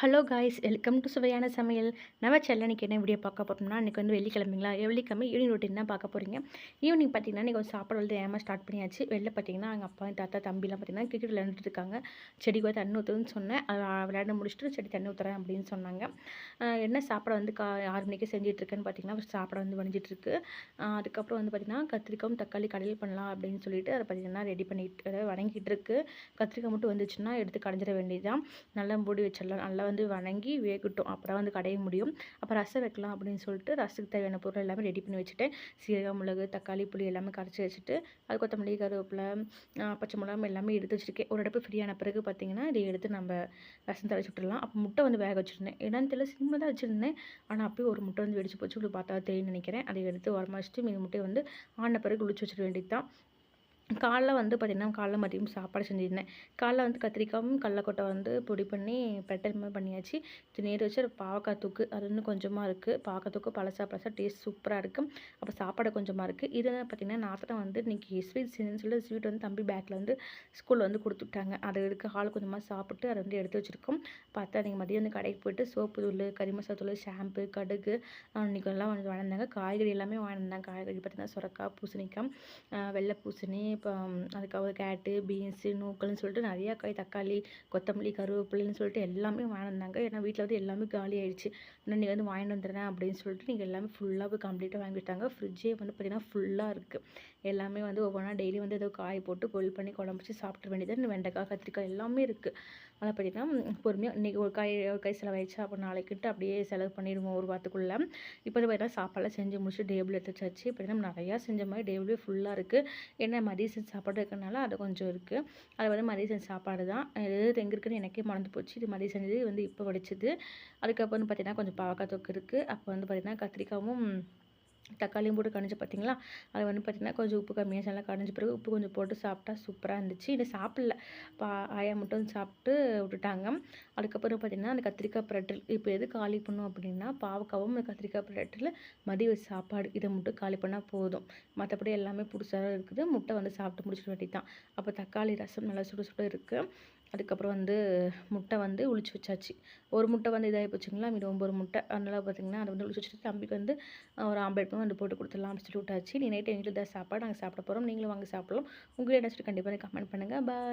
Hello guys, welcome to சுவையான சமையல். நம்ம சேனல்ல இன்றைக்கி என்ன வீடியோ பார்க்க போகிறோம்னா, இன்றைக்கி வந்து வெள்ளிக்கிழமைங்களா, வெள்ளிக்கிழமை ஈவினிங் ரொட்டீன் தான் பார்க்க போகிறீங்க. ஈவினிங் பார்த்தீங்கன்னா, இன்றைக்கி கொஞ்சம் சாப்பாடு வந்து ஏமா ஸ்டார்ட் பண்ணியாச்சு. வெளில பார்த்தீங்கன்னா, எங்கள் அப்பா, தாத்தா, தம்பிலாம் பார்த்தீங்கன்னா கிரிக்கெட் விளையாண்டுட்டு இருக்காங்க. செடிக்கு வந்து தண்ணி ஊற்றுன்னு சொன்னேன். அதை விளையாட முடிச்சுட்டு செடி தண்ணி ஊற்றுறேன் அப்படின்னு சொன்னாங்க. என்ன சாப்பாடு வந்து 6 மணிக்கு செஞ்சிட்ருக்கேன்னு பார்த்தீங்கன்னா, சாப்பாடு வந்து வடிஞ்சிட்ருக்கு. அதுக்கப்புறம் வந்து பார்த்திங்கன்னா, கத்திரிக்காயும் தக்காளி கடையில் பண்ணலாம் அப்படின்னு சொல்லிட்டு அதை பார்த்திங்கன்னா ரெடி பண்ணிட்டு வதங்கிட்டு இருக்கு. கத்திரிக்காய் மட்டும் வந்துச்சுன்னா எடுத்து கடைஞ்சிட வேண்டியதுதான். நல்லா மூடி வச்சிடலாம். நல்லா வந்து வணங்கி வேகட்டும். அப்புறம் வந்து கடைய முடியும். அப்போ ரசம் வைக்கலாம் அப்படின்னு சொல்லிட்டு ரசத்துக்கு தேவையான பொருள் எல்லாமே ரெடி பண்ணி வச்சுட்டேன். சீரகம், மிளகு, தக்காளி, புளி எல்லாமே கரைச்சி வச்சுட்டு, அது கொத்தமல்லி, கருவேப்பிலை, பச்சை மிளகாய் எல்லாமே எடுத்து வச்சுருக்கேன். ஒரு அடுப்பு ஃப்ரீயான பிறகு பார்த்தீங்கன்னா, இதை எடுத்து நம்ம ரசம் தடவி சுட்டுடலாம். அப்போ முட்டை வந்து வேக வச்சுருந்தேன். என்னன்னு தெரியல, சிம்மில் தான் வச்சுருந்தேன். ஆனால் அப்போயும் ஒரு முட்டை வந்து வெடிச்சு போச்சு. உங்களுக்கு பார்த்தா தெரியும்னு நினைக்கிறேன். அதை எடுத்து உரமா வச்சுட்டு மீதி முட்டையை வந்து ஆன பிறகு உளிச்சு வச்சிட வேண்டியது தான். காலைல வந்து பார்த்திங்கன்னா, காலைல மதியம் சாப்பாடு செஞ்சுருந்தேன். காலைல வந்து கத்திரிக்காயும் கடலக்கொட்டை வந்து பொடி பண்ணி பெட்டல் மாதிரி பண்ணியாச்சு. இது நேற்று வச்ச பாவக்காய் தொக்கு அது இன்னும் கொஞ்சமாக இருக்குது. பாவக்காய் தொக்கு பழசா பழசா டேஸ்ட் சூப்பராக இருக்குது. அப்போ சாப்பாடு கொஞ்சமாக இருக்குது. இது பார்த்திங்கன்னா, நாத்தனா வந்து இன்றைக்கி ஸ்வீட் செஞ்சுன்னு சொல்லி ஸ்வீட் வந்து தம்பி பேக்கில் வந்து ஸ்கூலில் வந்து கொடுத்துட்டாங்க. அதை எடுக்க ஆள் கொஞ்சமாக சாப்பிட்டு அதை வந்து எடுத்து வச்சுருக்கோம். பார்த்தா நீங்கள் மதியம் வந்து கடைக்கு போய்ட்டு சோப்பு தூள், கறி மசாலா தூள், ஷாம்பு, கடுகு இன்றைக்கி எல்லாம் வந்து வாங்கியிருந்தாங்க. காய்கறி எல்லாமே வாங்கியிருந்தாங்க. காய்கறி பார்த்திங்கன்னா சுரக்காய், பூசணிக்காய், வெள்ளை பூசணி, இப்போ அதுக்கப்புறம் கேரட்டு, பீன்ஸு, நூக்கல்னு சொல்லிட்டு நிறையா காய், தக்காளி, கொத்தமல்லி, கருவேப்பிலைன்னு சொல்லிட்டு எல்லாமே வாங்கியிருந்தாங்க. ஏன்னா வீட்டில் வந்து எல்லாமே காலி ஆயிடுச்சு. இன்னும் நீங்கள் வந்து வாங்கிட்டு வந்துடுறேன் அப்படின்னு சொல்லிட்டு நீங்கள் எல்லாமே ஃபுல்லாகவே கம்ப்ளீட்டாக வாங்கிட்டாங்க. ஃப்ரிட்ஜே வந்து பார்த்திங்கன்னா ஃபுல்லாக இருக்குது. எல்லாமே வந்து ஒவ்வொன்றா டெய்லி வந்து ஏதோ காய் போட்டு பொரியல் பண்ணி குழம்பு வச்சு சாப்பிட வேண்டியது. இன்னும் வெண்டைக்காய், கத்திரிக்காய் எல்லாமே இருக்குது. அதை பார்த்திங்கன்னா பொறுமையாக இன்றைக்கி ஒரு காய் செலவாயிடுச்சு. அப்புறம் நாளைக்கிட்டு அப்படியே செலவு பண்ணிடுவோம் ஒரு வாரத்துக்குள்ளே. இப்போ வந்து பார்த்திங்கன்னா சாப்பாடெல்லாம் செஞ்சு முடிச்சு டேபிள் எடுத்து வச்சாச்சு. பார்த்திங்கன்னா நிறையா செஞ்ச மாதிரி டேபிளே ஃபுல்லாக இருக்குது. ஏன்னா மதியம் செஞ்ச சாப்பாடு இருக்கிறனால அது கொஞ்சம் இருக்குது. அது வந்து மதியம் செஞ்ச சாப்பாடு தான். எது எங்கே இருக்குன்னு எனக்கே மறந்து போச்சு. இது மதியம் செஞ்சது வந்து இப்போ வடிச்சது. அதுக்கப்புறம் வந்து பார்த்திங்கன்னா கொஞ்சம் பாவக்காய் தொக்கு இருக்குது. அப்போ வந்து பார்த்திங்கன்னா கத்திரிக்காயும் தக்காளியும் போட்டு கடைஞ்சி பார்த்தீங்களா, அது வந்து பார்த்திங்கன்னா கொஞ்சம் உப்பு கம்மியாக நல்லா கடைஞ்ச பிறகு உப்பு கொஞ்சம் போட்டு சாப்பிட்டா சூப்பராக இருந்துச்சு. இதை சாப்பிடல, ஆயா மட்டும் சாப்பிட்டு விட்டுட்டாங்க. அதுக்கப்புறம் பார்த்திங்கன்னா அந்த கத்திரிக்காய் பிரட்டல் இப்போ எது காலி பண்ணும் அப்படின்னா, பாவக்காவும் கத்திரிக்காய் பிரட்டல், மதிய சாப்பாடு இதை மட்டும் காலி பண்ணால் போதும். மற்றபடி எல்லாமே புதுசாக இருக்குது. முட்டை வந்து சாப்பிட்டு முடிச்சிட வேண்டியது தான். அப்போ தக்காளி ரசம் நல்லா சுட சுட இருக்குது. அதுக்கப்புறம் வந்து முட்டை வந்து உளிச்சு வச்சாச்சு. ஒரு முட்டை வந்து இதாகி போச்சுங்களா, மீது 9 முட்டை. அதனால் பார்த்திங்கன்னா அதை வந்து உளிச்சு வச்சுட்டு தம்பிக்கு வந்து ஒரு ஆம்லேட் வந்து போட்டு கொடுத்துடலாம் அப்படின்னு சொல்லி விட்டாச்சு. நீ நைட்டு எங்களுக்கு தான் சாப்பாடு நாங்கள் சாப்பிட போகிறோம். நீங்களும் வாங்க சாப்பிடலாம். உங்களுக்கு என்ன சொல்லி கண்டிப்பாக கமெண்ட் பண்ணுங்கள். பாய்.